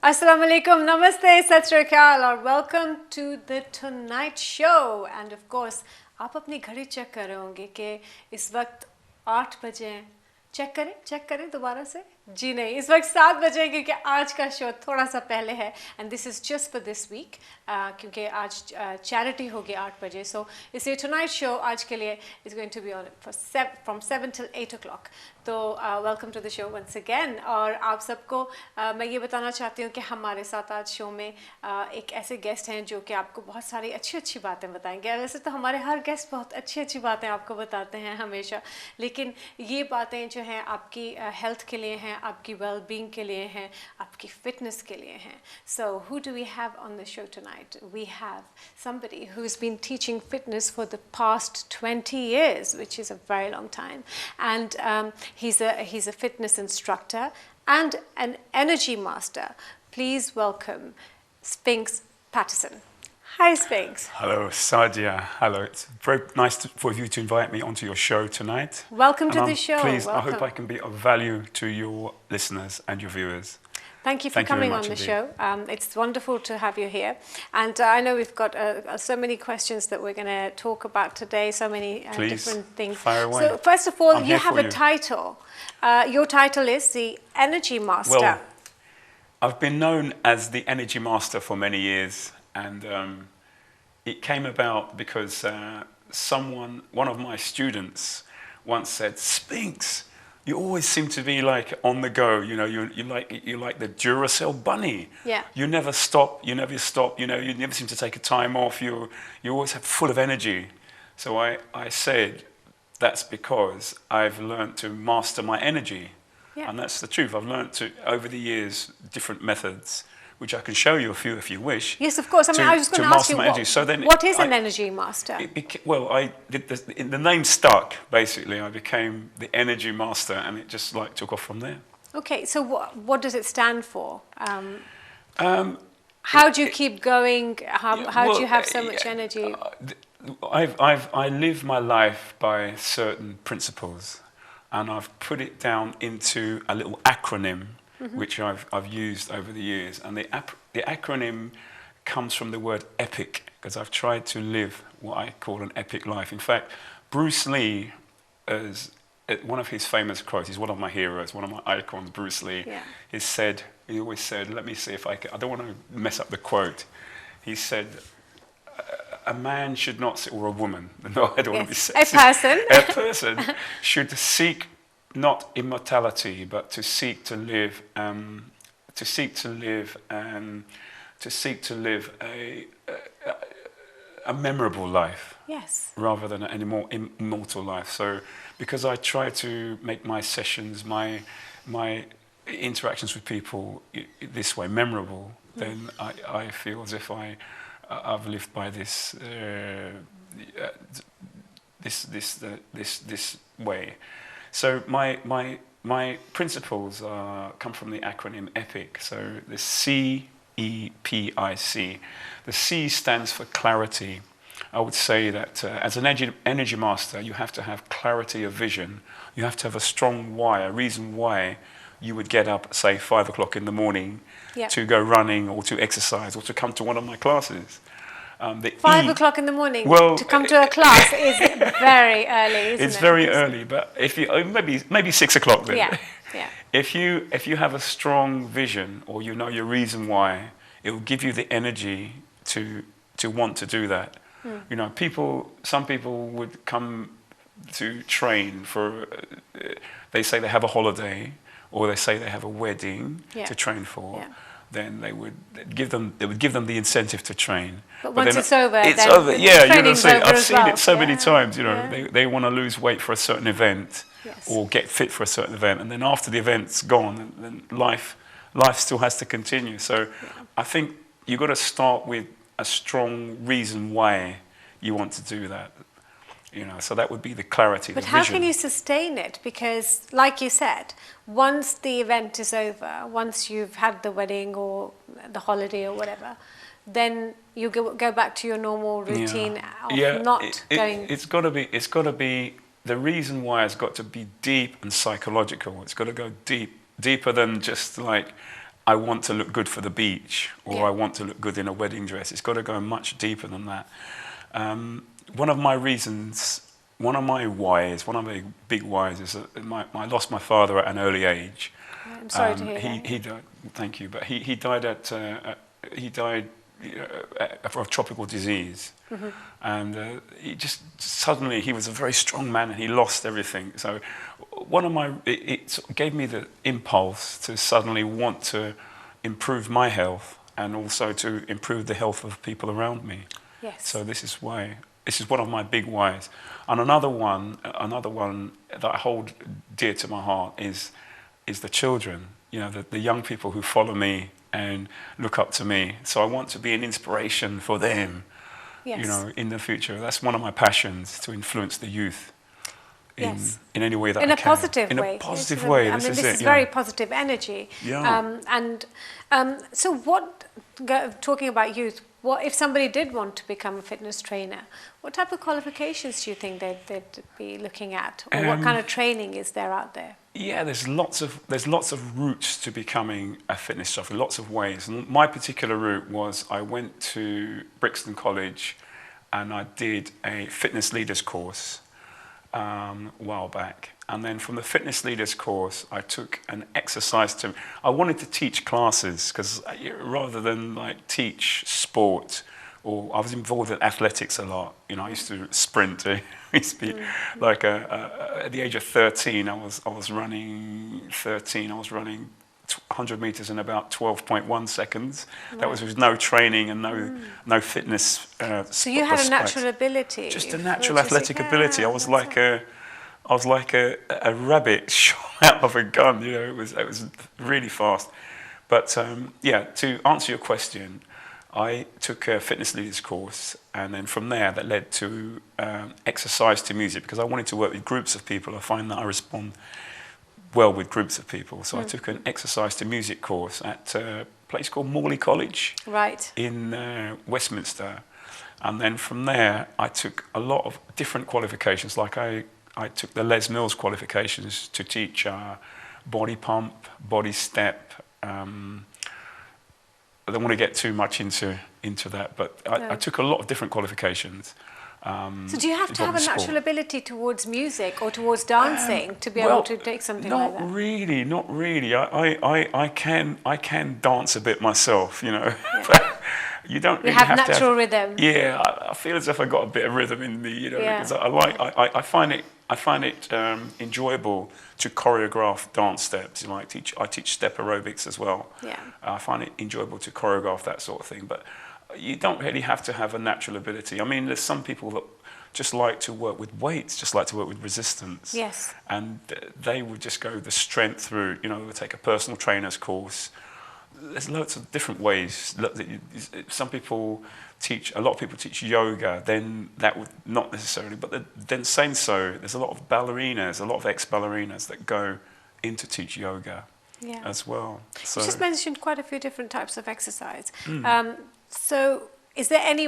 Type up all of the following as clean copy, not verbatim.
Assalamu alaikum, namaste, sat sri akal, or welcome to the Tonight Show. And of course, आप अपनी घड़ी check कर रहे होंगे कि इस वक्त 8 बजे हैं. चेक करें दोबारा से. जी नहीं, इस वक्त 7 बजे क्योंकि आज का शो थोड़ा सा पहले है. And this is just for this week क्योंकि आज चैरिटी होगी 8 बजे. सो इसलिए टुनाइट शो आज के लिए is going to be on from 7 till 8 o'clock. तो welcome to the show once again. और आप सबको मैं ये बताना चाहती हूँ कि हमारे साथ आज शो में एक ऐसे गेस्ट हैं जो कि आपको बहुत सारी अच्छी बातें बताएंगे. वैसे तो हमारे हर गेस्ट बहुत अच्छी बातें आपको बताते हैं हमेशा, लेकिन ये बातें जो हैं आपकी हेल्थ के लिए हैं, आपकी वेल-बीइंग के लिए हैं, आपकी फिटनेस के लिए हैं. So who do we have on the show tonight? We have somebody who's been teaching fitness for the past 20 years, which is a very long time. And he's a fitness instructor and an energy master. Please welcome Spinks Patterson. Hi, Spinks. Hello, Sadia. Hello. It's very nice for you to invite me onto your show tonight. Welcome to the show. Please, welcome. I hope I can be of value to your listeners and your viewers. Thank you for coming on the show. It's wonderful to have you here. And I know we've got so many questions that we're going to talk about today, so many different things. Fire away. So first of all, you have a you. title. Your title is the Energy Master. Well, I've been known as the Energy Master for many years. And it came about because one of my students once said, Spinks, you always seem to be like on the go, you know, you like the Duracell bunny. Yeah. You never stop, you never seem to take a time off, you always have full of energy. So I said, that's because I've learned to master my energy. Yeah. And that's the truth. I've learned to, over the years, different methods, which I can show you a few if you wish. Yes, of course. I mean, I was just going to ask you, what is an energy master? The name stuck, basically. I became the energy master, and it just took off from there. Okay, so what does it stand for? How do you keep going? How do you have so much energy? I live my life by certain principles, and I've put it down into a little acronym, which I've used over the years. And the acronym comes from the word epic, because I've tried to live what I call an epic life. In fact, Bruce Lee, one of his famous quotes, he's one of my heroes, one of my icons, Bruce Lee, he always said, let me see if I don't want to mess up the quote. He said, a man should not, or a woman, no, I don't want to be sexist. A person should seek not immortality, but to seek to live a memorable life. Yes. Rather than any more immortal life. So, because I try to make my sessions, my interactions with people this way memorable, then I feel as if I've lived by this way. So my principles come from the acronym EPIC. So the CEPIC. The C stands for clarity. I would say that as an energy master, you have to have clarity of vision. You have to have a strong why, a reason why you would get up, say, 5 o'clock in the morning to go running or to exercise or to come to one of my classes. 5 o'clock in the morning to come to a class is very early, isn't it? It's very early, but if you maybe 6 o'clock then. Yeah. If you have a strong vision or you know your reason why, it will give you the energy to want to do that. You know, some people would come to train for. They say they have a holiday, or they say they have a wedding to train for. Yeah. Then they would give them the incentive to train. But once it's over, it's then over. Yeah, you know, I've seen well. it so many times. You know, they want to lose weight for a certain event, or get fit for a certain event, and then after the event's gone, then life still has to continue. So, I think you got to start with a strong reason why you want to do that. You know, so that would be the clarity. But how can you sustain it? Because, like you said, once the event is over, once you've had the wedding or the holiday or whatever, then you go back to your normal routine of not going. It's got to be. The reason why has got to be deep and psychological. It's got to go deeper than just like I want to look good for the beach, or Yeah. I want to look good in a wedding dress. It's got to go much deeper than that. One of my reasons, one of my whys, one of my big whys is that I lost my father at an early age. I'm sorry to hear that. He died. Thank you, but he died he died of a tropical disease, and he just suddenly he was a very strong man and he lost everything. So it sort of gave me the impulse to suddenly want to improve my health and also to improve the health of people around me. Yes. So this is one of my big whys. And another one that I hold dear to my heart is the children, the young people who follow me and look up to me. So I want to be an inspiration for them, Yes. in the future. That's one of my passions, to influence the youth Yes. in any way that In I a can. positive In way. a positive Yes, way. I This mean, is this it. is very positive energy. Yeah. So talking about youth, what if somebody did want to become a fitness trainer? What type of qualifications do you think they'd be looking at, or what kind of training is there out there? Yeah, there's lots of routes to becoming a fitness instructor, lots of ways. And my particular route was I went to Brixton College and I did a fitness leaders course a while back. And then from the fitness leaders course, I took an exercise to. I wanted to teach classes because rather than like teach sport, or I was involved in athletics a lot. I used to sprint. I used to be like at the age of 13, I was running 13. I was running 100 meters in about 12.1 seconds. Right. That was with no training and no fitness. So you had a natural ability. Just a natural which is- athletic ability. I was that's like a rabbit shot out of a gun. It was really fast. But to answer your question, I took a fitness leaders course, and then from there that led to exercise to music, because I wanted to work with groups of people. I find that I respond well with groups of people. So I took an exercise to music course at a place called Morley College right. in Westminster. And then from there, I took a lot of different qualifications. Like I took the Les Mills qualifications to teach body pump, body step. I don't want to get too much into that, but I took a lot of different qualifications. So do you have to have a involving natural sport. ability towards music or towards dancing to be able to take something like that? Not really. I can dance a bit myself, but you don't really have have natural to rhythm. Yeah, I feel as if I got a bit of rhythm in me, Yeah. because I find it enjoyable to choreograph dance steps. I teach step aerobics as well. Yeah. I find it enjoyable to choreograph that sort of thing, but you don't really have to have a natural ability. I mean, there's some people that just like to work with weights, just like to work with resistance. Yes. And they would just go the strength route. They would take a personal trainer's course. There's loads of different ways. A lot of people teach yoga, then that would not necessarily, but then saying so, there's a lot of ballerinas, a lot of ex-ballerinas that go in to teach yoga as well. So, You just mentioned quite a few different types of exercise. So is there any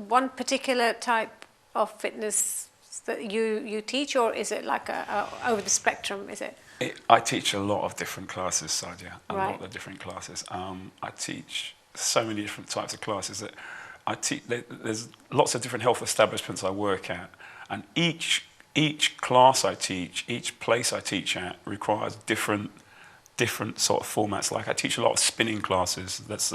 one particular type of fitness that you teach, or is it like a over the spectrum, is it? I teach a lot of different classes, Sadia. A Right. lot of different classes. I teach so many different types of classes that I teach. There's lots of different health establishments I work at, and each class I teach, each place I teach at requires different sort of formats. Like I teach a lot of spinning classes. That's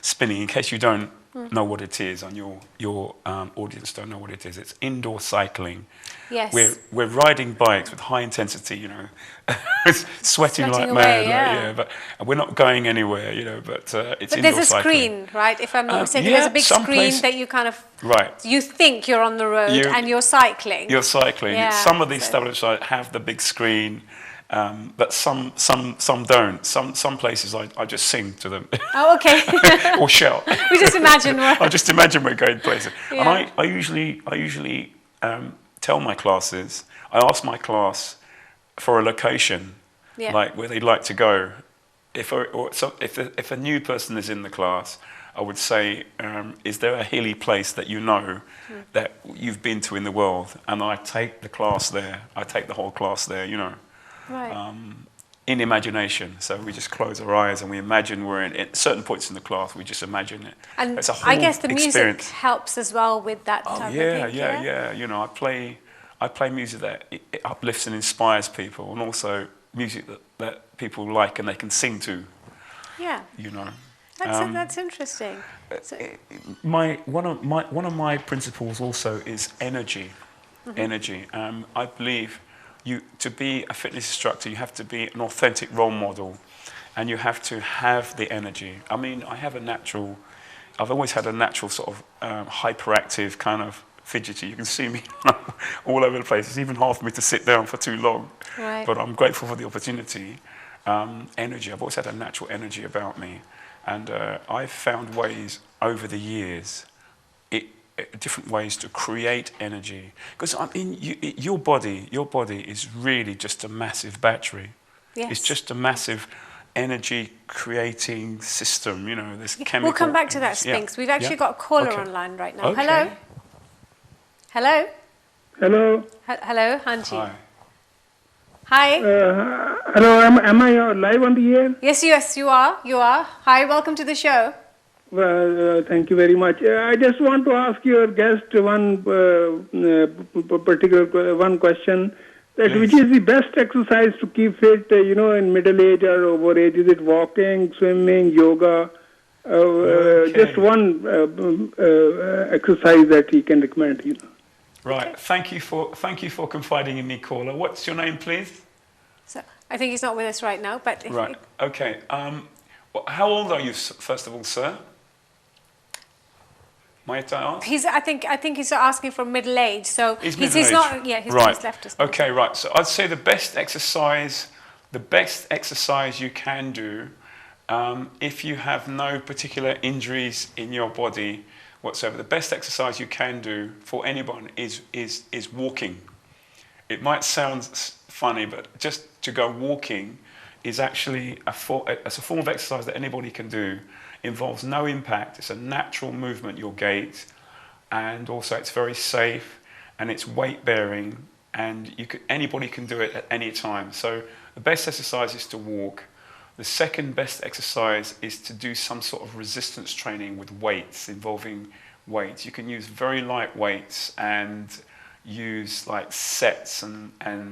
spinning. In case you don't know what it is, and your audience don't know what it is, it's indoor cycling. Yes. We're riding bikes with high intensity, sweating like away, mad, yeah. but and we're not going anywhere, but it's But indoor there's a cycling. screen, right? If I'm not mistaken, yeah, there's a big some screen place- that you kind of, Right. you think you're on the road and you're cycling. You're cycling. Yeah, Some of these so- establishments have the big screen, but some don't. Some places I just sing to them Oh, okay. or shout. We just imagine I what. just imagine we're going places. Yeah. And I usually tell my classes, I ask my class for a location, Yeah. like where they'd like to go. If a new person is in the class, I would say, is there a hilly place that that you've been to in the world? And I take the class there. I take the whole class there, Right. in imagination. So we just close our eyes and we imagine we're in at certain points in the class. We just imagine it. And It's a whole I guess the music experience. helps as well with that Oh type yeah, of thing. yeah. You know, I play music that it uplifts and inspires people, and also music that people like and they can sing to. Yeah. You know. That's interesting. So, One of my principles also is energy. Mm-hmm. Energy. I believe to be a fitness instructor, you have to be an authentic role model, and you have to have the energy. I mean, I've always had a natural sort of hyperactive kind of fidgety. You can see me all over the place. It's even hard for me to sit down for too long. Right. But I'm grateful for the opportunity. Energy. I've always had a natural energy about me. And I've found ways over the years, different ways to create energy. Because I mean, your body is really just a massive battery. yes. It's just a massive energy creating system. You know, this chemical. We'll come back to that, Yeah. Spinks. We've actually Yeah. got a caller Okay. online right now. Okay. Hello? Hello? Hello. Hello, Hanji. Hi. Hi. Hello. Am I live on the air? Yes, you are. You are. Hi, welcome to the show. Well, thank you very much. I just want to ask your guest one particular one question. That Please. which is the best exercise to keep fit? In middle age or over age? Is it walking, swimming, yoga? Okay. Just one exercise that he can recommend. Right. Thank you for confiding in me, caller. What's your name, please? So I think he's not with us right now, but Right. Okay. How old are you, first of all, sir? Might I ask? I think he's asking for middle age. So He's he's middle-aged. not. Yeah, he's left us. Okay, right. So I'd say the best exercise you can do, if you have no particular injuries in your body whatsoever, the best exercise you can do for anyone is walking. It might sound funny, but just to go walking is actually it's a form of exercise that anybody can do. Involves no impact. It's a natural movement, your gait, and also it's very safe and it's weight bearing, and anybody can do it at any time. So the best exercise is to walk. The second best exercise is to do some sort of resistance training with weights, involving weights. You can use very light weights and use like sets and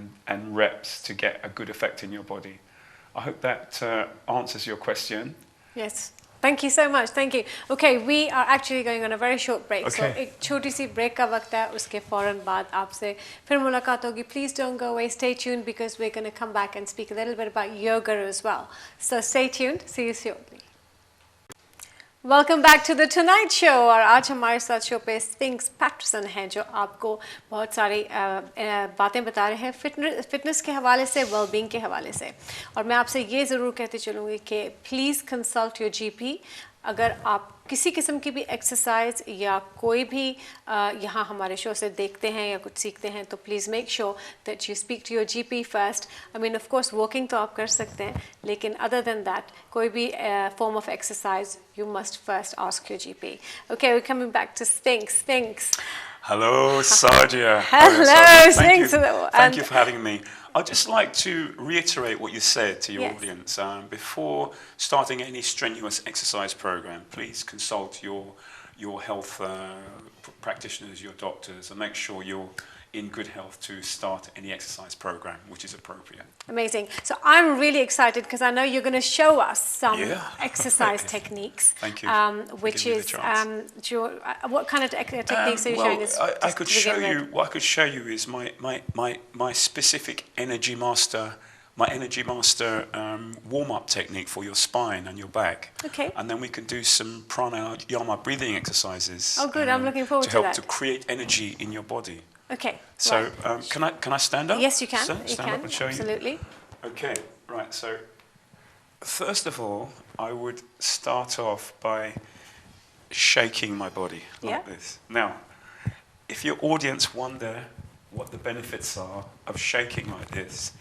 reps to get a good effect in your body. I hope that answers your question. Yes. Thank you so much. Thank you. Okay, we are actually going on a very short break. So Okay. एक छोटी सी break का वक्त है. उसके फौरन बाद आपसे फिर मुलाकात होगी. Please don't go away. Stay tuned because we're going to come back and speak a little bit about yoga as well. So stay tuned. See you shortly. Welcome back to the tonight show. और आज हमारे साथ show पे Spinks Patterson हैं जो आपको बहुत सारी बातें बता रहे हैं फिटनेस के हवाले से, वेलबींग के हवाले से। और मैं आपसे ये ज़रूर कहती चलूँगी कि प्लीज़ कंसल्ट योर जीपी। अगर आप किसी किस्म की भी एक्सरसाइज या कोई भी यहाँ हमारे शो से देखते हैं या कुछ सीखते हैं तो please make sure that you speak to your GP first. I mean of course walking तो आप कर सकते हैं, लेकिन अदर देन दैट कोई भी form of exercise you must first ask your GP. Okay, we're coming back to Spinks. Hello, Sadia. Hello, Spinks. Thank you for having me. I'd just like to reiterate what you said to your audience. Before starting any strenuous exercise program, please consult your health practitioners, your doctors, and make sure you're in good health to start any exercise program which is appropriate. Amazing. So I'm really excited because I know you're going to show us some exercise techniques. Thank you. Which is what kind of techniques are you showing us? I could show you. What I could show you is my specific Energy Master. My Energy Master warm-up technique for your spine and your back. Okay. And then we can do some pranayama breathing exercises. Oh, good. I'm looking forward to help that. to create energy in your body. Okay. So right. Can I stand up? Yes, you can. Stand up and show absolutely. you. Okay. Right. So first of all, I would start off by shaking my body like this. Now, if your audience wonder what the benefits are of shaking like this,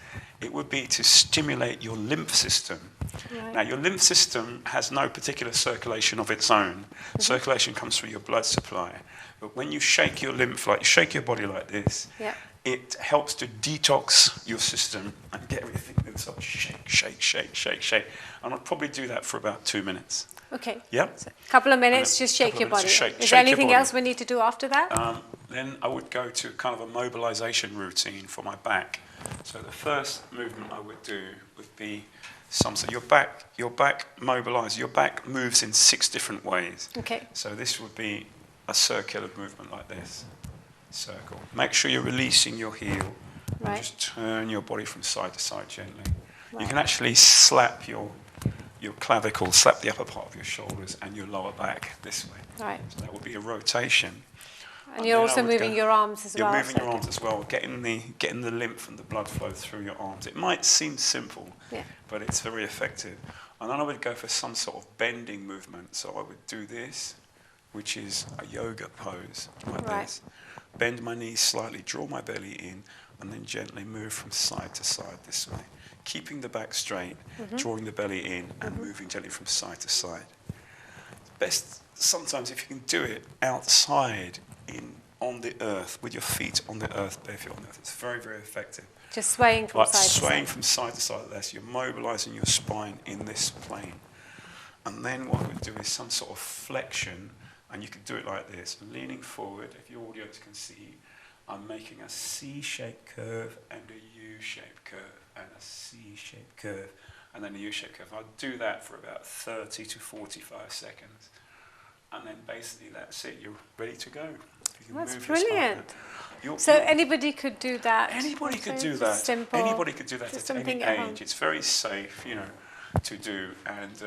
it would be to stimulate your lymph system. Right. Now, your lymph system has no particular circulation of its own. Circulation comes through your blood supply. But when you shake your lymph, like you shake your body like this, it helps to detox your system and get everything good. So shake, shake, shake, shake, shake. And I'll probably do that for about 2 minutes. Okay. Yeah? So couple of minutes, And just shake couple your of minutes body. to Is shake there your anything body. else we need to do after that? Then I would go to kind of a mobilization routine for my back. So the first movement I would do would be so your back mobilizes. Your back moves in 6 different ways. Okay. So this would be a circular movement like this. Circle. Make sure you're releasing your heel. Right. And just turn your body from side to side gently. You Right. can actually slap your clavicle, slap the upper part of your shoulders and your lower back this way. Right. So that would be a rotation. And you're then I also would moving go- your arms as You're well. moving your arms as well, getting the lymph and the blood flow through your arms. It might seem simple, Yeah. but it's very effective. And then I would go for some sort of bending movement. So I would do this, which is a yoga pose, like Right. this. Bend my knees slightly, draw my belly in, and then gently move from side to side this way. Keeping the back straight, drawing the belly in, and moving gently from side to side. Best sometimes if you can do it outside on the earth, with your feet on the earth, bare feet on the earth. It's very, very effective. Just swaying from Like side swaying to side. from side to side like this. You're mobilizing your spine in this plane. And then what I would do is some sort of flexion, and you could do it like this. Leaning forward, if your audience can see, I'm making a C-shaped curve and a U-shaped curve and a C-shaped curve and then a U-shaped curve. I'd do that for about 30 to 45 seconds. And then basically that's it. You're ready to go. You can That's move your spine. brilliant. You're- So you're- anybody could do that. Anybody could So do just that. Simple. Anybody could do that just at any something at home. age. It's very safe, to do, and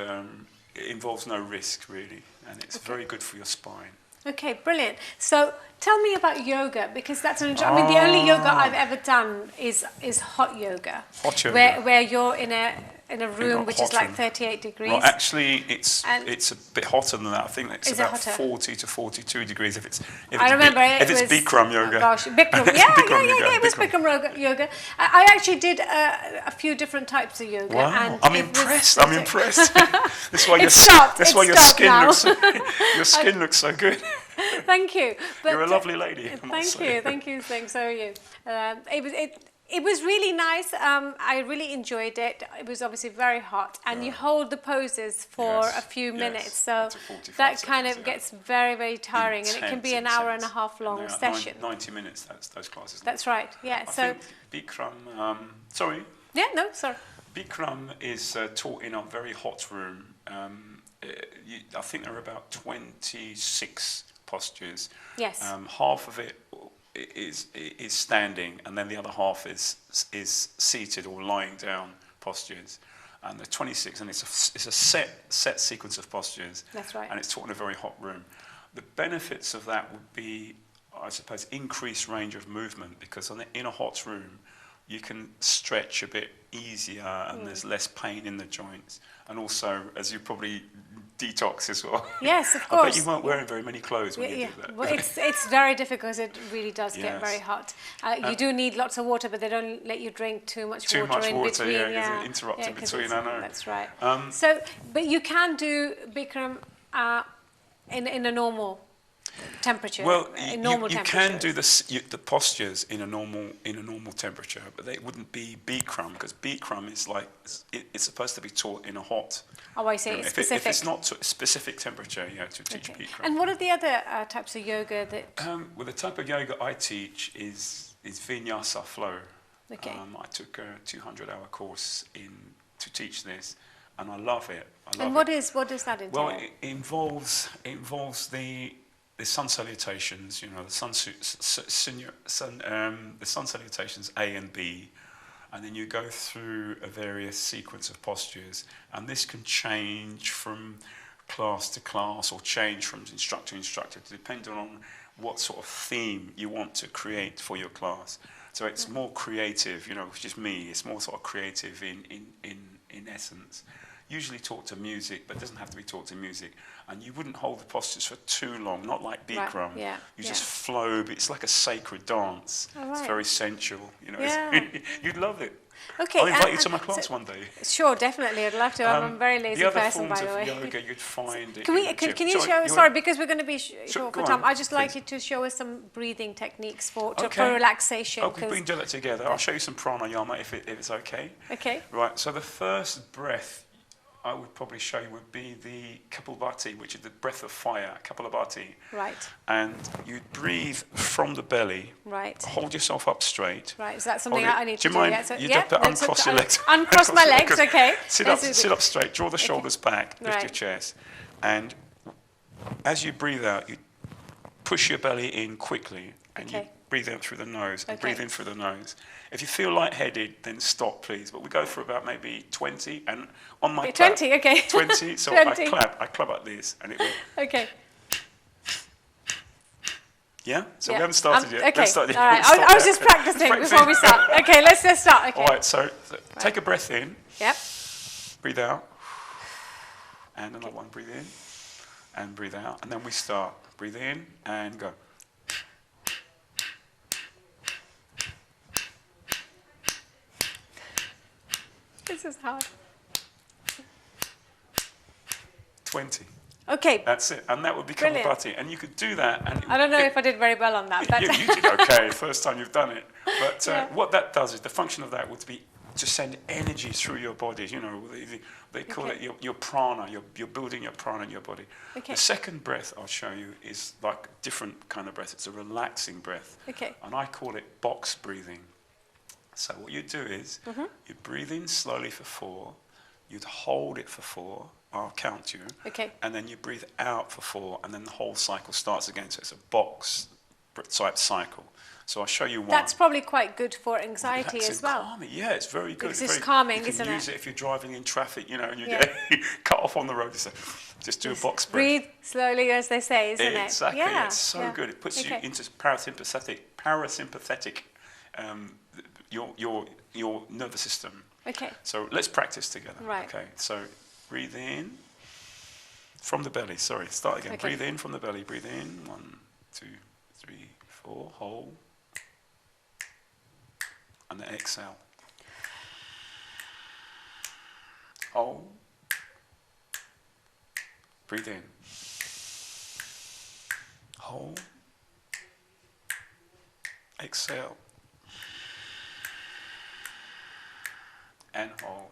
it involves no risk really, and it's very good for your spine. Okay, brilliant. So tell me about yoga, because that's an I mean, the only yoga I've ever done is hot yoga. Hot yoga. Where you're in a room a which hot is like room. 38 degrees. Well, actually, it's And- a bit hotter than that. I think it's Is it about hotter? 40 to 42 degrees if it's I remember if it it's was Bikram yoga. Oh gosh, Bikram. It's Yeah, Bikram yoga, it was Bikram yoga. I actually did a few different types of yoga. Wow, and I'm it was- impressed. I'm impressed. That's why It stopped. That's It why your stopped skin now. your skin looks so good. Thank you. But, You're a lovely lady. I must say. Thank you. So are you. It was really nice. I really enjoyed it. It was obviously very hot, and you hold the poses for Yes, a few yes, minutes, so up to 45 that kind seconds, of yeah. gets very, very tiring, and it can be an hour and a half long Intense. session. 90 minutes. Those classes. That's right. Yeah. I So think Bikram. Sorry. yeah. No. Sorry. Bikram is taught in a very hot room. I think there are about 26 postures. Yes. Half of it is standing, and then the other half is seated or lying down postures. And the 26, and it's a set sequence of postures. That's right. And it's taught in a very hot room. The benefits of that would be, I suppose, increased range of movement, because in a hot room, you can stretch a bit easier, and there's less pain in the joints. And also, as you probably detox as well. Yes, of I bet course. you weren't wearing very many clothes when you Yeah, do that. well, it's very difficult because it really does get Yes. very hot. You do need lots of water, but they don't let you drink too much Too water much in water, between. yeah, 'cause it interrupts in 'cause between, it's- I know. That's right. Um, So, but you can do Bikram in a normal temperature. Well, in you normal can do temperatures. the postures in a normal temperature, but they wouldn't be Bikram, because Bikram is like it's supposed to be taught in a hot. Oh, I see. room. It's If specific. it's not to a specific temperature, you have to teach Okay. Bikram. And what are the other types of yoga that? Well, the type of yoga I teach is Vinyasa flow. Okay. I took a 200-hour course to teach this, and I love it. And what does that entail? Well, it involves the sun salutations, the sun salutations A and B, and then you go through a various sequence of postures, and this can change from class to class or change from instructor to instructor, depending on what sort of theme you want to create for your class. So it's more creative, which is me. It's more sort of creative in essence. Usually taught to music, but it doesn't have to be taught to music. And you wouldn't hold the postures for too long, not like Bikram. Right, yeah, You yeah. just flow, but it's like a sacred dance. Oh, It's right. very sensual, Yeah. You'd love it. Okay. I'll invite you and- to my and class so- one day. Sure, definitely. I'd love to. I'm a very lazy the other person, forms by the of way. yoga you'd find. Can we? in the gym. Can you Sorry, show? you Sorry, want- because we're going to be Sure, short go for time. on, I'd just like please. you to show us some breathing techniques for Okay. relaxation. Oh, we 'cause- can do that together. I'll show you some pranayama if it's okay. Okay. Right. So the first breath I would probably show you would be the Kapalabhati, which is the breath of fire, Kapalabhati. Right. And you breathe from the belly. Right. Hold yourself up straight. Right. Is that something Hold it. I need Do to you do? mind? Yeah. So, You yeah. have to let's- uncross your legs. Uncross my your legs. Okay. Sit up. Let's do Sit this. up straight. Draw the shoulders back. Lift your Right. chest. And as you breathe out, you push your belly in quickly, and you Okay. breathe out through the nose, and Okay. breathe in through the nose. If you feel lightheaded, then stop, please. But we go for about maybe 20, and on my Okay, clap, 20, okay. 20, so 20. I clap like this, and it will, Okay. yeah? So Yeah. we haven't started yet. Okay. Let's start yet. All right. Let's stop I was there. just practicing Practicing. before we start. Okay. Let's just start. Okay. All right, so take a breath in, Yep. breathe out, and another one, breathe in, and breathe out, and then we start. Breathe in, and go. This is hard. 20. Okay. That's it. And that would be Brilliant. Kapalabhati. And you could do that. And I don't know if I did very well on that, but you did okay, first time you've done it. But Yeah. what that does is the function of that would be to send energy through your body. You know, they call Okay. it your prana. You're building your prana in your body. Okay. The second breath I'll show you is like a different kind of breath. It's a relaxing breath. Okay. And I call it box breathing. So what you do is you breathe in slowly for 4, you'd hold it for 4, I'll count you, Okay. and then you breathe out for 4, and then the whole cycle starts again. So it's a box type cycle. So I'll show you one. that's probably quite good for anxiety Relaxing, as well. calming. Yeah, it's very good. Because It's it's very- calming, you can isn't use it? it if you're driving in traffic, you know, and you Yeah. get cut off on the road. Just do a box breath. Breathe slowly, as they say, isn't it? Exactly. Yeah. It's so yeah. good. It puts Okay. you into parasympathetic, your nervous system. Okay. So let's practice together. Right. Okay. So breathe in from the belly. Sorry. Start again. Okay. Breathe in from the belly. Breathe in. 1, 2, 3, 4. Hold. And then exhale. Hold. Breathe in. Hold. Exhale. And hold.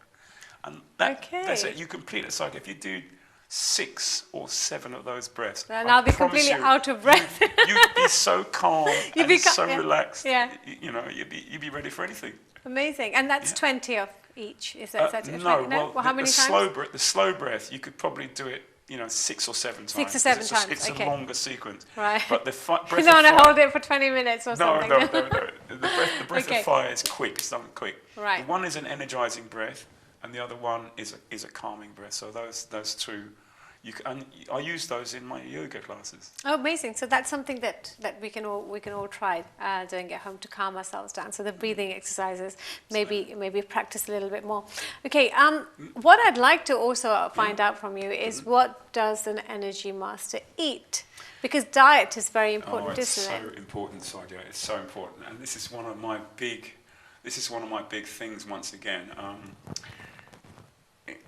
And that's Okay. it. You complete it. So if you do 6 or 7 of those breaths, And I I'll be promise completely you, out of breath. You'd be so calm You'd and be so yeah. relaxed. Yeah. You know, you'd be ready for anything. Amazing. And that's Yeah. 20 of each. Is that it? No, 20? well, Well, how many times? the slow breath, you could probably do it, 6 or 7 times. 6 or 7 'cause times, It's okay. a longer sequence. Right. But the breath You of don't want to fire, hold it for 20 minutes or no, something. no. The breath Okay. of fire is quick. It's done quick. Right. The one is an energizing breath, and the other one is a calming breath. So those two, and I use those in my yoga classes. Oh, amazing! So that's something that we can all try doing at home to calm ourselves down. So the breathing exercises, maybe practice a little bit more. Okay. What I'd like to also find out from you is what does an energy master eat? Because diet is very important, it's isn't so it? important, Sadia. It's so important, and this is one of my big things. Once again,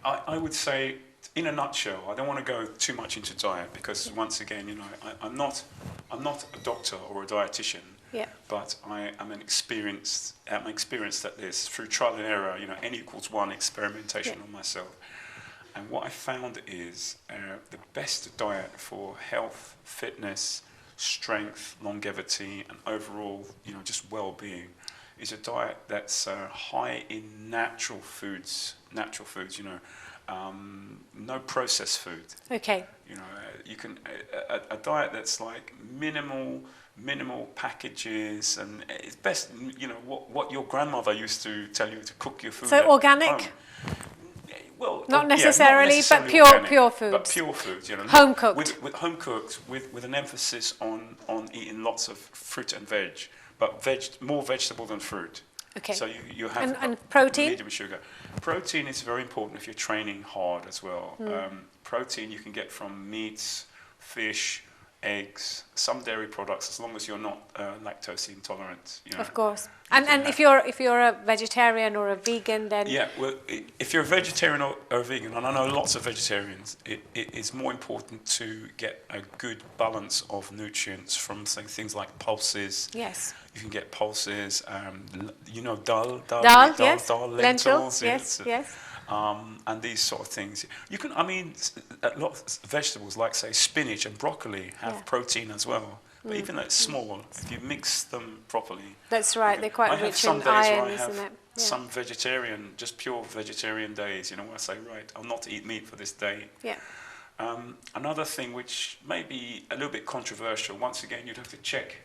I would say, in a nutshell, I don't want to go too much into diet because once again, I'm not a doctor or a dietitian. Yeah. But I'm experienced at this through trial and error. N=1 experimentation on myself. And what I found is the best diet for health, fitness, strength, longevity, and overall, just well-being is a diet that's high in natural foods. No processed food. Okay. You can a diet that's like minimal packages, and it's best. What your grandmother used to tell you to cook your food. So at organic? home. Well, Not yeah, necessarily, but necessarily pure organic, foods. But pure foods, Home cooked. With home cooked, with an emphasis on eating lots of fruit and veg, but more vegetable than fruit. Okay. So you have And protein? medium sugar. Protein is very important if you're training hard as well. Protein you can get from meats, fish, eggs, some dairy products, as long as you're not lactose intolerant. You know. Of course. You And can if have- you're a vegetarian or a vegan, then Yeah, well, if you're a vegetarian or a vegan, and I know lots of vegetarians, it is more important to get a good balance of nutrients from, say, things like pulses. yes. You can get pulses, you know, dal, Yes. lentils, Yes, yes. and these sort of things. You can, I mean, a lot of vegetables like, say, spinach and broccoli have Yeah. protein as well. But even though it's small, if you mix them properly, That's right. They're quite I have rich some in days iron, where I have isn't it? Yeah. some vegetarian, just pure vegetarian days. You know, where I say, right, I'll not eat meat for this day. Yeah. Another thing which may be a little bit controversial, once again, you'd have to check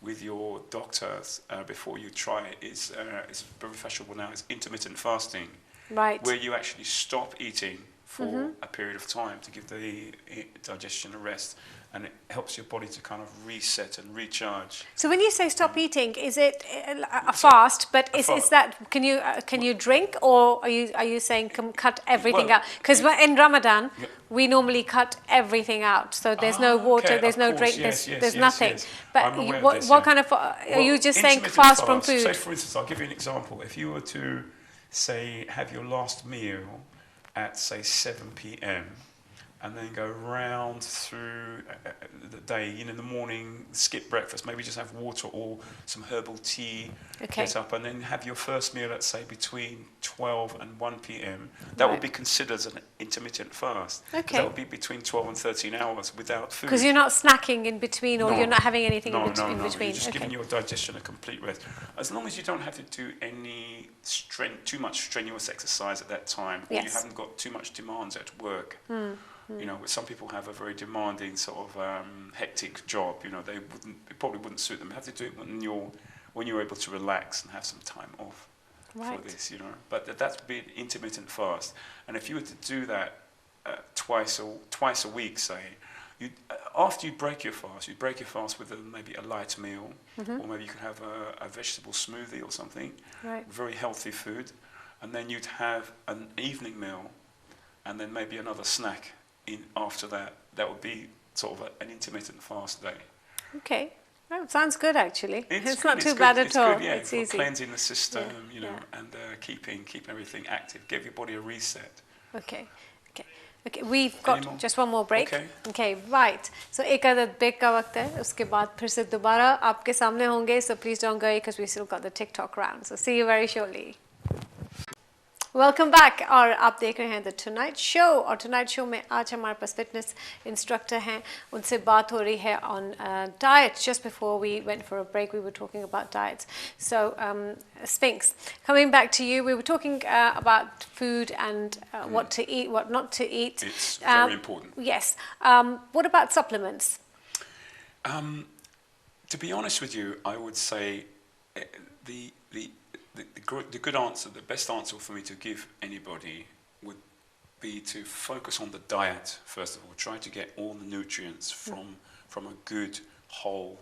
with your doctors before you try it, is very fashionable now, is intermittent fasting, Right. where you actually stop eating for a period of time to give the digestion a rest, and it helps your body to kind of reset and recharge. So when you say stop eating, is it a fast? But is fast. that can you drink, or are you saying cut everything Well, out? Because in Ramadan we normally cut everything out. So there's no water, okay, there's of no course, drink, yes, there's nothing. yes. But I'm aware of what this, what yeah. kind of are Well, you just saying intermittent fast from food? Say, for instance, I'll give you an example. If you were to, say, have your last meal at, say, 7 p.m., and then go round through the day, you know, in the morning, skip breakfast, maybe just have water or some herbal tea, Okay. get up, and then have your first meal at, say, between 12 and 1 p.m. That would Right. be considered as an intermittent fast. 'Cause Okay. That would be between 12 and 13 hours without food. Because you're not snacking in between, or No. you're not having anything No, in between. You're just Okay. giving your digestion a complete rest. As long as you don't have to do any too much strenuous exercise at that time, or you Yes. haven't got too much demands at work. You know, some people have a very demanding sort of hectic job. You know, it probably wouldn't suit them. You have to do it when you're able to relax and have some time off Right. for this. You know, but that would be an intermittent fast. And if you were to do that twice a week, say, after you break your fast, you break your fast with maybe a light meal, or maybe you could have a vegetable smoothie or something, Right. very healthy food, and then you'd have an evening meal, and then maybe another snack after that. That would be sort of an intermittent fast day. Okay. Oh, it sounds good actually. It's good, not too good, bad at it's all. Good, yeah, It's for easy. cleansing the system, you know, yeah. and keeping everything active, give your body a reset. Okay. Okay, we've got more? just one more break. Okay. Okay, right. So एक आदत break का वक्त है. उसके बाद फिर से दोबारा आपके सामने होंगे. So please don't go because we still got the TikTok round. So see you very shortly. Welcome back. और आप देख रहे हैं द टुनाइट शो. और टुनाइट शो में आज हमारे पास फिटनेस इंस्ट्रक्टर हैं. उनसे बात हो रही है on diet. Just before we went for a break we were talking about diets. So Sphinx, coming back to you, we were talking about food and what to eat, what not to eat. It's very important. Yes. What about supplements? To be honest with you, I would say the good answer, the best answer for me to give anybody would be to focus on the diet first of all. Try to get all the nutrients from a good whole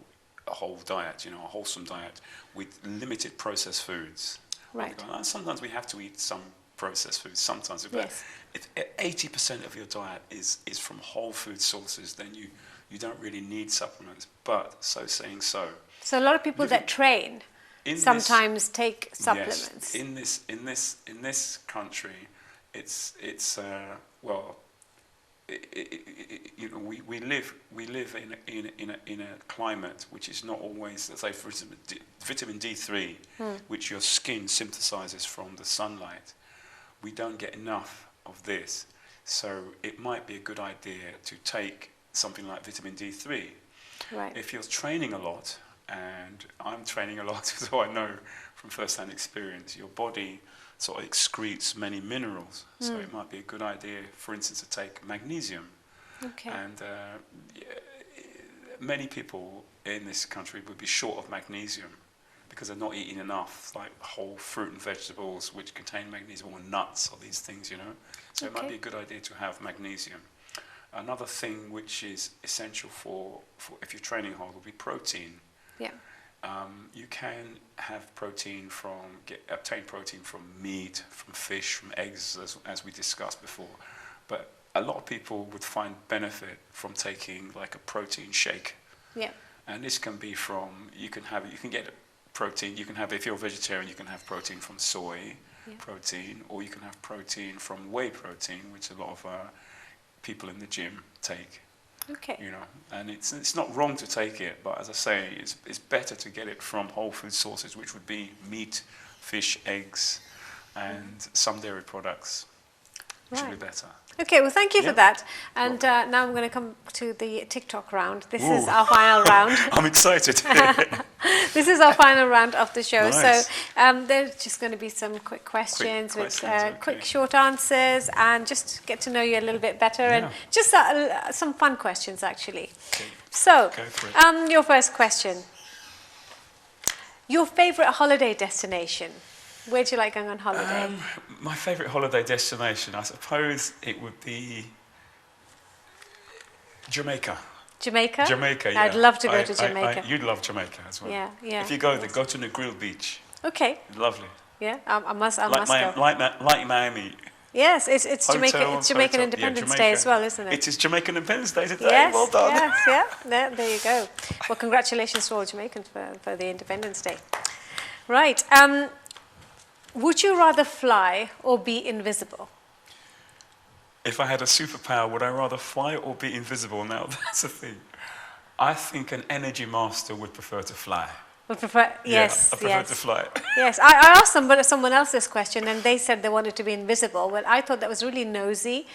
diet, you know, a wholesome diet with limited processed foods. Right. Sometimes we have to eat some processed foods. Sometimes, but Yes. if 80% of your diet is from whole food sources, then you don't really need supplements. But so. So a lot of people that train sometimes take supplements. Yes, in this country, it's well, you know, we live in a climate which is not always, let's say, for instance, vitamin D3, which your skin synthesizes from the sunlight. We don't get enough of this, so it might be a good idea to take something like vitamin D3. Right. If you're training a lot, and I'm training a lot, so I know from first-hand experience, your body sort of excretes many minerals. So it might be a good idea, for instance, to take magnesium. Okay. And many people in this country would be short of magnesium because they're not eating enough, like whole fruit and vegetables which contain magnesium, or nuts, or these things, you know. So it might be a good idea to have magnesium. Another thing which is essential for if you're training hard would be protein. Yeah. You can have protein obtain protein from meat, from fish, from eggs, as we discussed before. But a lot of people would find benefit from taking like a protein shake. Yeah. And this can be from, you can get protein, you can have, if you're a vegetarian, you can have protein from soy protein, or you can have protein from whey protein, which a lot of people in the gym take. Okay. You know, and it's not wrong to take it, but as I say, it's better to get it from whole food sources, which would be meat, fish, eggs, and some dairy products, which would be better. Okay, well, thank you for Yeah. that. And now I'm going to come to the TikTok round. This is Ooh. our final round. I'm excited. This is our final round of the show. Nice. So there's just going to be some quick questions with okay. quick, short answers, and just get to know you a little bit better, and Yeah. just some fun questions, actually. Okay. So, Go for it. your first question. Your favorite holiday destination? Where do you like going on holiday? My favourite holiday destination, I suppose it would be Jamaica. Jamaica? Jamaica, yeah. I'd love to go to Jamaica. You'd love Jamaica as well. Yeah, yeah. If you go there, go to Negril Beach. Okay, Lovely. yeah, I must go. Like Miami. Yes, it's Jamaica. Hotel, It's Jamaican hotel. Independence Yeah, Day as Jamaica. well, isn't it? It is Jamaican Independence Day today. Yes, Well done. yes, yeah. There you go. Well, congratulations to all Jamaicans for the Independence Day. Right. Would you rather fly or be invisible? If I had a superpower, would I rather fly or be invisible? Now, that's the thing. I think an energy master would prefer to fly. Would prefer? Yes, Yeah, I prefer to fly. Yes, I asked someone else this question, and they said they wanted to be invisible. Well, I thought that was really nosy.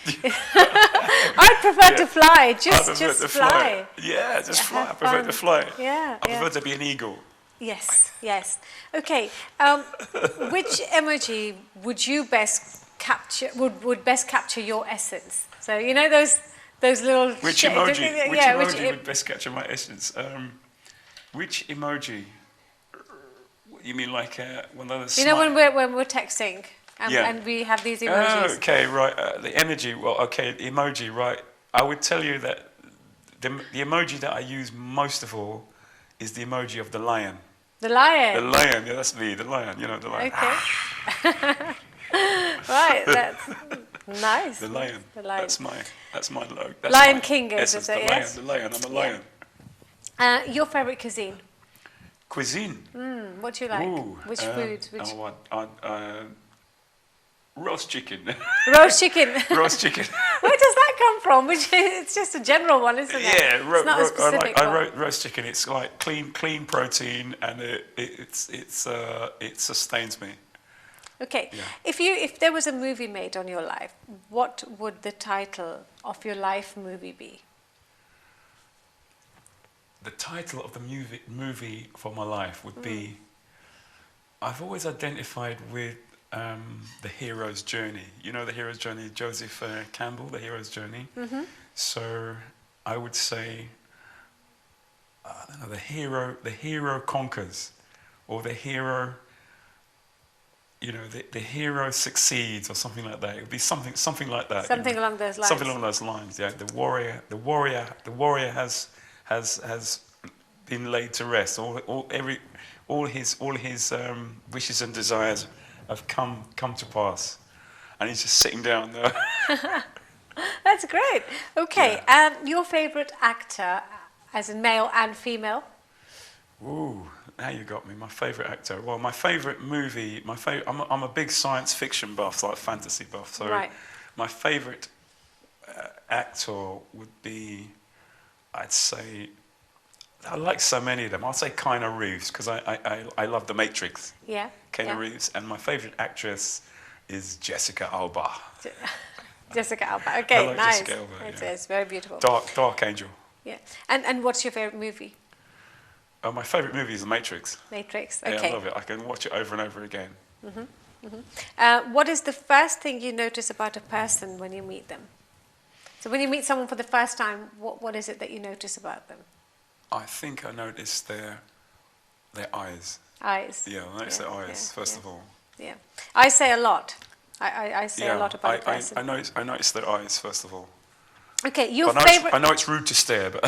I'd prefer to fly. I prefer Just to fly. Yeah, just fly. I Have prefer fun. to fly. Yeah, I prefer to be an eagle. Yes. Okay. Which emoji would you best capture? Would best capture your essence? So you know those little. Which emoji? Which yeah, emoji would best capture my essence? Which emoji? You mean like one of those? You know when we're texting and we have these emojis. Oh, okay, right. The energy. Well, okay, the emoji. Right. I would tell you that the emoji that I use most of all is the emoji of the lion. The lion. The lion. Yeah, that's me. The lion. You know the lion. Okay. Right. That's nice. The lion. The lion. That's my logo. That's Lion my King is essence, it? the Yes. lion. The lion. I'm a lion. Your favorite cuisine? Cuisine. What do you like? Ooh, Which food? Which roast chicken. roast chicken? Roast chicken. Where does that come from? It's just a general one, isn't it? Yeah, it's not a specific one. roast chicken. It's like clean protein, and it sustains me. Okay. Yeah. If there was a movie made on your life, what would the title of your life movie be? The title of the movie for my life would be. I've always identified with the hero's journey. You know the hero's journey, Joseph Campbell, the hero's journey. Mm-hmm. So I would say, I don't know, the hero conquers, or the hero. You know, the hero succeeds, or something like that. It would be something like that. Something along those lines. Something along those lines. Yeah, the warrior has been laid to rest. All his wishes and desires have come to pass, and he's just sitting down there. That's great. Okay. Your favorite actor, as in male and female? Ooh, now you got me. My favourite actor. Well, my favourite movie. I'm a big science fiction buff, like fantasy buff. So Right. my favourite actor would be, I'd say, I like so many of them. I'll say Keanu Reeves, because I love The Matrix. Yeah. Keanu Reeves, and my favourite actress is Jessica Alba. Jessica Alba. I Okay, like nice. Jessica Alba, yeah. It's very beautiful. Dark Angel. Yeah. And what's your favorite movie? My favourite movie is The Matrix. Matrix. Yeah, Okay. I love it. I can watch it over and over again. What is the first thing you notice about a person when you meet them? So when you meet someone for the first time, what is it that you notice about them? I think I noticed their eyes. Eyes. Yeah, I noticed their eyes, first of all. Yeah. I say a lot. I say a lot about a person. I noticed their eyes, first of all. Okay, your But favorite... I know it's rude to stare, but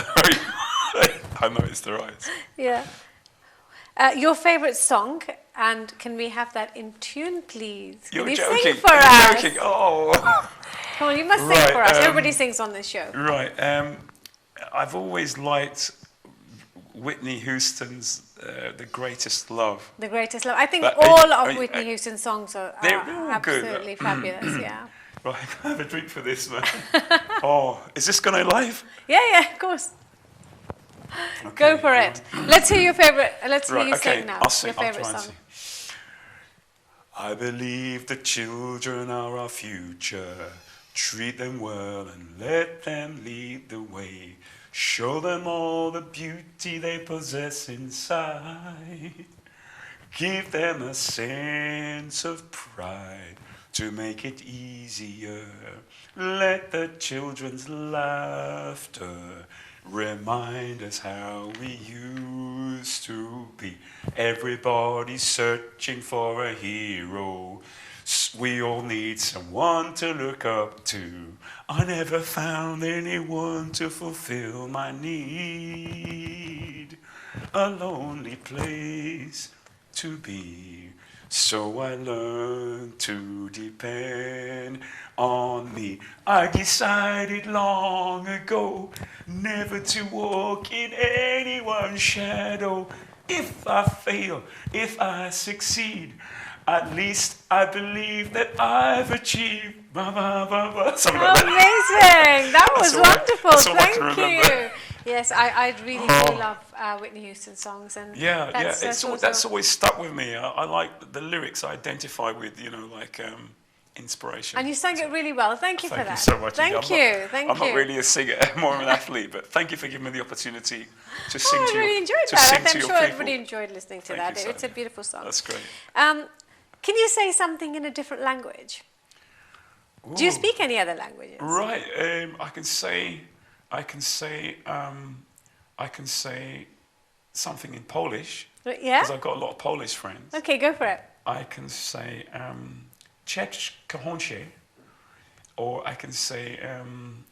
I noticed their eyes. Yeah. Your favorite song, and can we have that in tune, please? You're Can you joking. sing for You're us? joking. Oh. Come on, you must sing Right, for us. Everybody sings on this show. Right. I've always liked Whitney Houston's "The Greatest Love." The Greatest Love. I think But all are of you- Whitney Houston's songs are They're all good. absolutely fabulous. Yeah. Right, have a drink for this, man. Oh, is this going live? Yeah, of course. Go for it. Let's hear your favorite. Let's hear Right, you okay. sing now. I'll sing. Your I'll favorite try and song. sing. I believe the children are our future. Treat them well and let them lead the way. Show them all the beauty they possess inside. Give them a sense of pride to make it easier. Let the children's laughter remind us how we used to be. Everybody's searching for a hero. We all need someone to look up to. I never found anyone to fulfill my need. A lonely place to be. So I learned to depend on me. I decided long ago never to walk in anyone's shadow. If I fail, if I succeed, at least I believe that I've achieved. Something like that. Amazing! That was That's all I- wonderful. that's all I Thank can you. remember. Yes, I really do love Whitney Houston songs, and that's That's always stuck with me. I like the lyrics I identify with, like inspiration. And you sang it really well. Thank you for Thank that. you so much. Thank I'm you. not- Thank I'm you. not really a singer, more of an athlete, but thank you for giving me the opportunity to sing I to really your, enjoyed to that. sing I'm to sure your people. everybody enjoyed listening to Thank that. you so It's a much. beautiful song. That's great. Can you say something in a different language? Do you Ooh. speak any other languages? Right. I can say something in Polish Yeah? because I've got a lot of Polish friends. Okay, go for it. I can say Cześć kocham cię, or I can say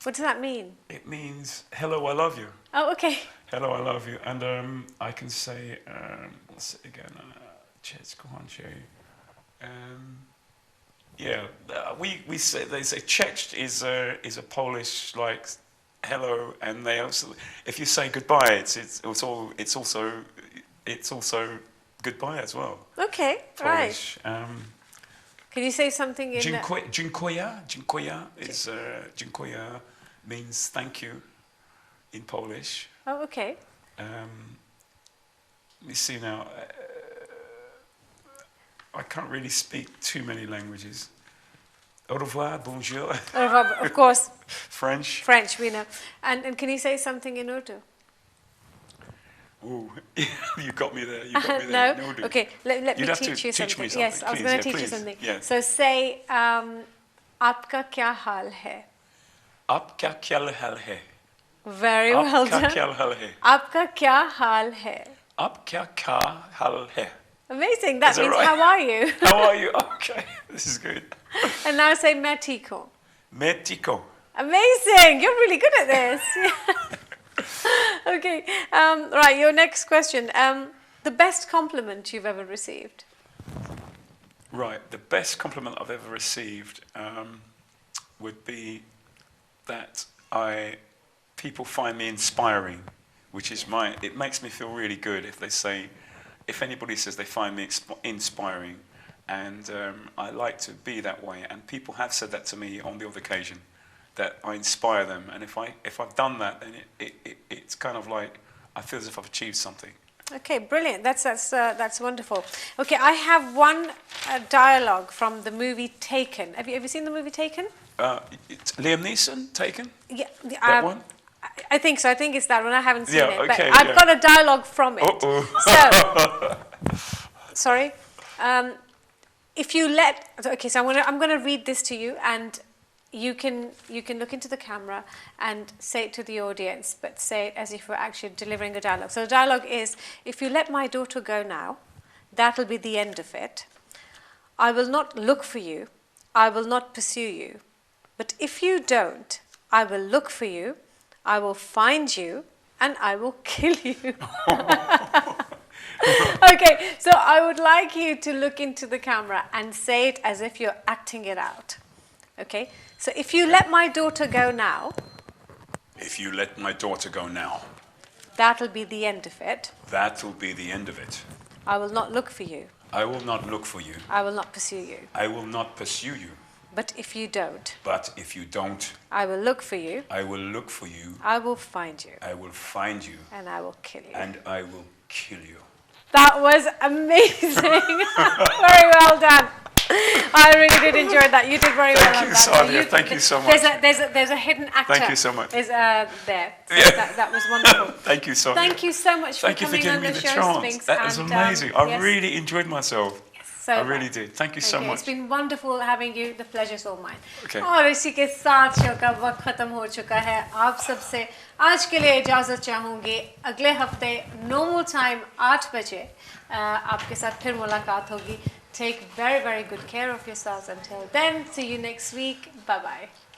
What does that mean? it means hello, I love you. Oh, okay. Hello, I love you. And I can say what's it again? Cześć kocham cię. We say they say cześć is a Polish like hello, and they also if you say goodbye, it's also goodbye as well. Okay, right. Polish. Can you say something in... Dziękuję is dziękuję means thank you in Polish. Oh, okay. Let me see now. I can't really speak too many languages. Au revoir, bonjour. Of course, French. French, we know. And can you say something in Urdu? Ooh, you got me there. You got me there. No? Urdu. Okay, let me You'd have to teach you teach something. me something, Yes, I was please, going yeah, to teach you please, something. yeah. So say, आपका क्या हाल है? Aapka kya hal hai? Very well Aapka done. kya hal hai? आपका क्या हाल है? Aapka kya hal hai? Amazing. That Is that means right? how are you? How are you? Okay, this is good. And now say मैं ठीक हूँ. Metico. Amazing. You're really good at this. Yeah. Okay. Right. Your next question. The best compliment you've ever received. Right, the best compliment I've ever received would be that people find me inspiring, which is it makes me feel really good if anybody says they find me inspiring, and I like to be that way, and people have said that to me on the odd occasion, that I inspire them, and if I've done that, then it's kind of like I feel as if I've achieved something. Okay, brilliant. That's wonderful. Okay, I have one dialogue from the movie Taken. Have you seen the movie Taken? It's Liam Neeson, Taken? Yeah, That one? I think so. I think it's that one. I haven't seen Yeah, it, okay, but I've yeah. got a dialogue from it. Uh-oh. So, sorry. If you let, okay, so I'm gonna read this to you, and you can look into the camera and say it to the audience, but say it as if we're actually delivering a dialogue. So the dialogue is: if you let my daughter go now, that'll be the end of it. I will not look for you. I will not pursue you. But if you don't, I will look for you. I will find you, and I will kill you. Okay, so I would like you to look into the camera and say it as if you're acting it out. Okay, so if you let my daughter go now, If you let my daughter go now, that'll be the end of it. that will be the end of it. I will not look for you. I will not look for you. I will not pursue you. I will not pursue you. But if you don't, But if you don't, I will look for you. I will look for you. I will find you. I will find you. And I will kill you. And I will kill you. That was amazing. Very well done. I really did enjoy that. You did very well on you, that. Sadia. Thank you so much. There's a hidden actor. Thank you so much. Is there. So Yeah. that was wonderful. Thank you, Sonia. Thank you so much Thank for you for coming giving on me the the show, chance. Sphinx. That was And, amazing. I yes. really enjoyed myself. So I much. really did. Thank you so Okay, much. It's been wonderful having you. The pleasure's all mine. Okay. और इसी के साथ show का वक्त खत्म हो चुका है. आप सबसे आज के लिए इजाज़त चाहूँगी. अगले हफ्ते normal time 8 बजे आपके साथ फिर मुलाकात होगी. Take very, very good care of yourselves until then. See you next week. Bye-bye.